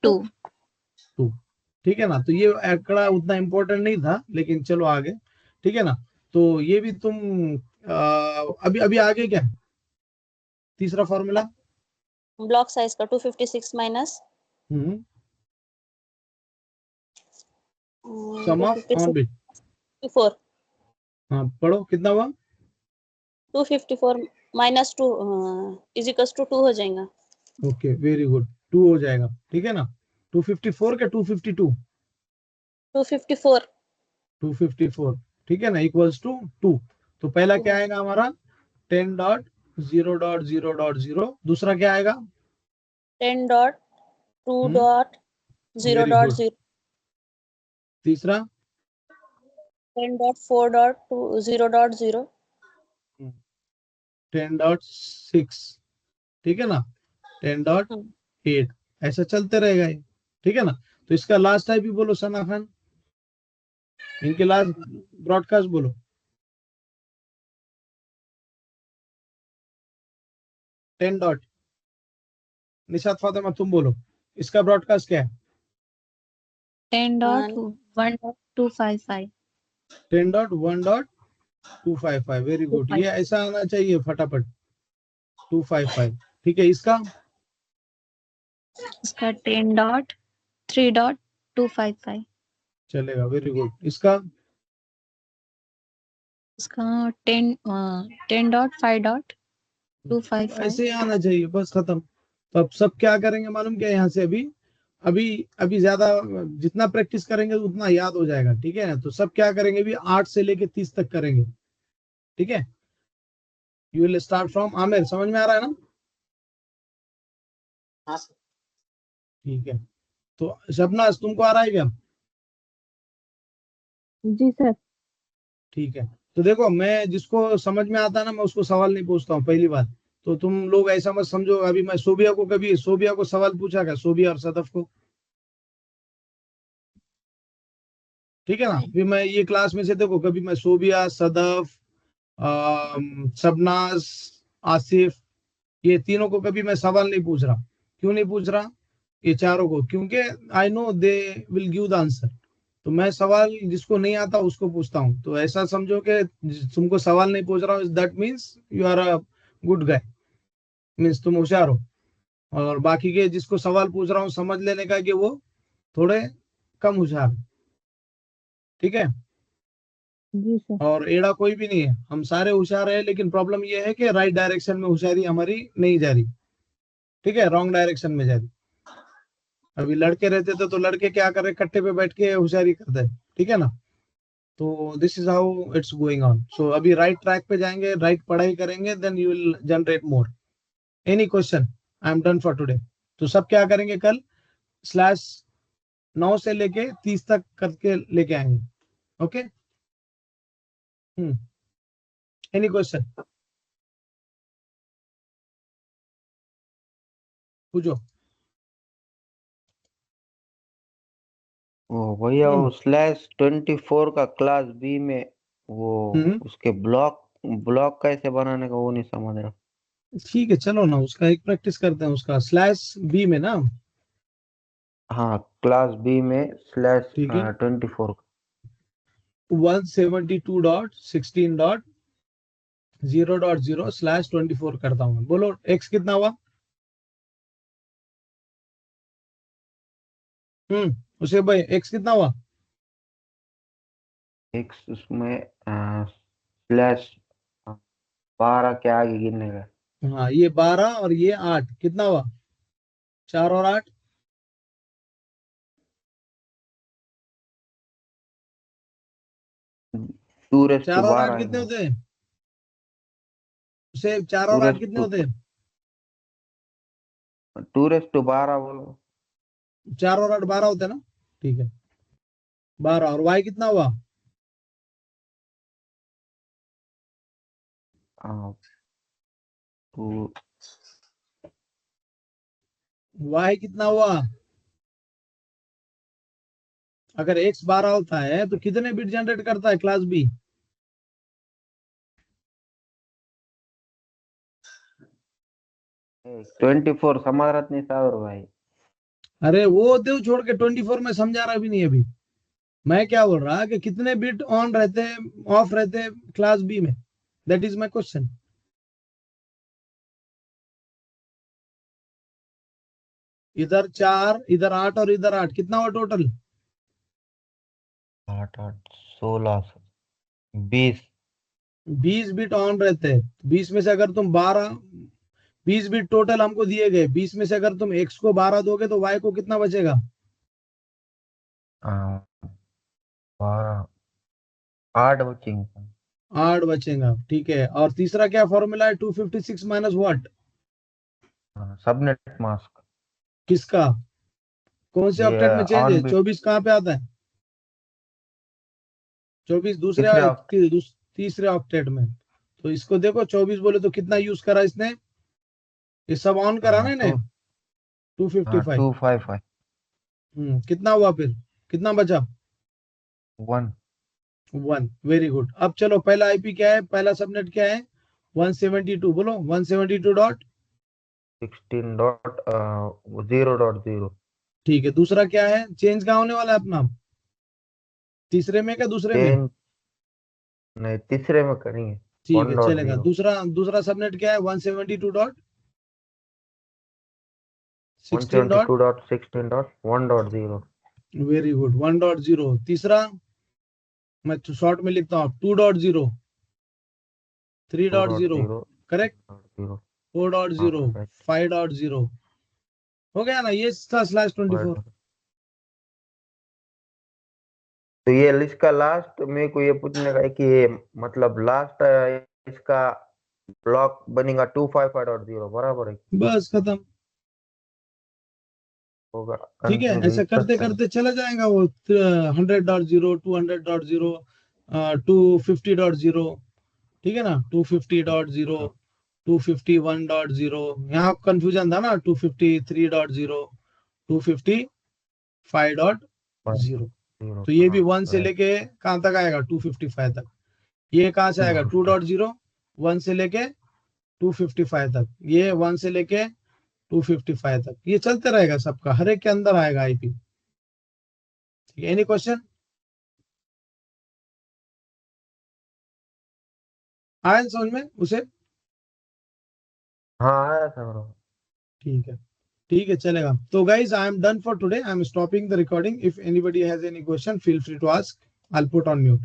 2। 2। ठीक है ना? तो ये आंकड़ा उतना इंपॉर्टेंट नहीं था, लेकिन चलो आगे। ठीक है ना? तो ये भी तुम अभी आगे क्या है? तीसरा फॉर्मूला ब्लॉक साइज का 256 minus sum of on bit. 4। हाँ पढ़ो, कितना हुआ? 254 माइनस 2 इज इक्वल्स टू 2 हो जाएगा। ओके, वेरी गुड, 2 हो जाएगा। ठीक है ना? 254 क्या 252? 254। 254, ठीक है ना, इक्वल्स टू 2। तो पहला क्या आएगा हमारा? 10.0.0.0। दूसरा क्या आएगा? 10.2.0.0। तीसरा 10.4.0.0। 10.6, ठीक है ना? 10.8, ऐसा चलते रहेगा ये। ठीक है ना? तो इसका लास्ट टाइप भी बोलो सना खान, इनके लास्ट ब्रॉडकास्ट बोलो। 10 डॉट। निशात फातिमा तुम बोलो, इसका ब्रॉडकास्ट क्या है? 10.1.255 10.1.255। वेरी गुड, ये ऐसा आना चाहिए फटाफट, 255। ठीक है, इसका 10.3.255। चलेगा, वेरी गुड। इसका 10.5.255। ऐसे ही आना चाहिए, बस खत्म। तो अब सब क्या करेंगे मालूम क्या? यहाँ से अभी अभी अभी ज्यादा जितना प्रैक्टिस करेंगे उतना याद हो जाएगा। ठीक है, तो सब क्या करेंगे अभी 8 से लेके 30 तक करेंगे। ठीक है, you will start from Aamir. समझ में आ रहा है ना? हाँ सर। ठीक है, तो शबनाज तुमको आ रहा है क्या? जी सर। ठीक है, तो देखो, मैं जिसको समझ में आता है ना, मैं उसको सवाल नहीं पूछता हूँ पहली बात। तो तुम लोग ऐसा मत समझो, अभी मैं सोबिया को सवाल पूछा क्या? सोबिया और सदफ को? ठीक है ना? फिर मैं ये क्लास में से देखो, कभी मैं सोबिया, सदफ, शबनाज, आसिफ, ये तीनों को कभी मैं सवाल नहीं पूछ रहा। क्यों नहीं पूछ रहा? ये चारों को, क्योंकि I know they will give the answer. तो मैं सवाल जिसको नहीं आता उसको पूछता हूँ। तो ऐसा समझो कि तुमको सवाल नहीं पूछ रहा हूँ, that means you are a good guy, means तुम होशियार हो। और बाकी के जिसको सवाल पूछ रहा हूँ समझ लेने का कि वो थोड़े कम होशियार हैं। ठीक है। जी सर। और एड़ा कोई भी नहीं है, हम सारे होशियार हैं, लेकिन प्रॉब्लम ये है कि राइट डायरेक्शन में होशियारी हमारी नहीं जा रही। ठीक है, रॉन्ग डायरेक्शन में जा रही। अभी लड़के रहते थे तो लड़के क्या कर रहे, कट्टे पे बैठ के होशियारी करते हैं। ठीक है ना। तो this is how it's going on. So अभी राइट ट्रैक पे जाएंगे, राइट पढ़ाई करेंगे, then you will generate more. Any question? I am done for today. तो सब क्या करेंगे, कल स्लैश 9 से लेके 30 तक करके लेके आएंगे। ओके। एनी क्वेश्चन पूछो। वो भैया वो हम्म /24 का क्लास बी में वो हम्म उसके ब्लॉक ब्लॉक कैसे बनाने का वो नहीं समझ रहा। ठीक है, चलो ना उसका एक प्रैक्टिस करते हैं, उसका स्लैश बी में ना। हाँ, क्लास बी में ठीक है, /24 172.16.0.0/24 करता हूँ मैं। बोलो एक्स कितना हुआ? उसे भाई एक्स कितना हुआ? एक उसमें /12 के आगे गिनने का। हाँ, ये 12 और ये 8 कितना हुआ? 4 और 8 4 और 8 2/12 कितने है। होते हैं? उसे 4 टू और 8 रेस कितने टू होते हैं? 2/12 बोलो। 4 और 8 12 होते हैं ना। ठीक है, 12। और वाई कितना हुआ? हाँ, टू वाई कितना हुआ? अगर एक्स 12 होता है तो कितने बिट जनरेट करता है क्लास बी? 24 समारत नहीं सावर भाई। अरे वो देव छोड़ के 24 में समझा रहा भी नहीं अभी। मैं क्या बोल रहा कि कितने बिट ऑन रहते हैं, ऑफ रहते हैं क्लास बी में? That is my question. इधर 4, इधर 8 और इधर 8 कितना हुआ टोटल? 8 8 16 20। 20 बिट ऑन रहते हैं। 20 में से अगर तुम 20 बिट टोटल हमको दिए गए, 20 में से अगर तुम एक्स को 12 दोगे तो वाई को कितना बचेगा? 12 8 बचेंगे। 8 बचेगा। ठीक है, और तीसरा क्या फॉर्मूला है? 256 माइनस व्हाट? Subnet mask. किसका? कौन से ये ऑक्टेट में चेंज है? ऑन बिट 24 कहाँ पे आता है? 24 तीसरे ऑक्ट। तीसरे ऑक्टेट में। तो इसको देखो, 24 बोले तो कितना यूज करा इसने? ये सब ऑन करा ना इन्हें। 255। 255 कितना हुआ फिर? कितना बचा? 1 1। Very good. अब चलो, पहला आईपी क्या है, पहला सबनेट क्या है? 172। बोलो 172 डॉट। 16.0.0। ठीक है, दूसरा क्या है? चेंज कहाँ होने वाला है अपना? तीसरे में क्या दूसरे में? चेंज नहीं, तीसरे में करेंगे। ठीक है, चलेगा। 1.0 दूसरा दूसरा सबनेट क्या है? 172 डॉट 16 डॉट। 172.16.1.0। Very good, 1.0। तीसरा मैं शॉर्ट में लिखता हूँ 2.0, 3.0, 2.0 करेक्ट, 3.0। 4.0, करेक्ट। 5.0। हो गया ना, ये था /24। तो ये लिस्ट का लास्ट मेरे को ये पूछने का है कि ये मतलब लास्ट इसका ब्लॉक बनेगा 255.0 बराबर है बस खत्म। होगा। ठीक है, कंफ्यूज ऐसा करते है। करते चला जाएगा वो 100.0, 200.0, 250.0। ठीक है ना, 250.0, 251.0। यहाँ कंफ्यूजन था ना, 253.0, 255.0। तो ये भी 1 से लेके कहाँ तक आएगा? 255 तक। ये कहाँ से आएगा? 2.0, 1 से लेके 255 तक। ये 1 से लेके 255 तक। ये चलते रहेगा, सबका हर एक के अंदर आएगा आईपी। ठीक है, एनी क्वेश्चन? आया समझ में उसे? हाँ आया था बराबर। ठीक है। ठीक है, चलेगा। तो guys I am done for today, I am stopping the recording. If anybody has any question feel free to ask, I will put on mute.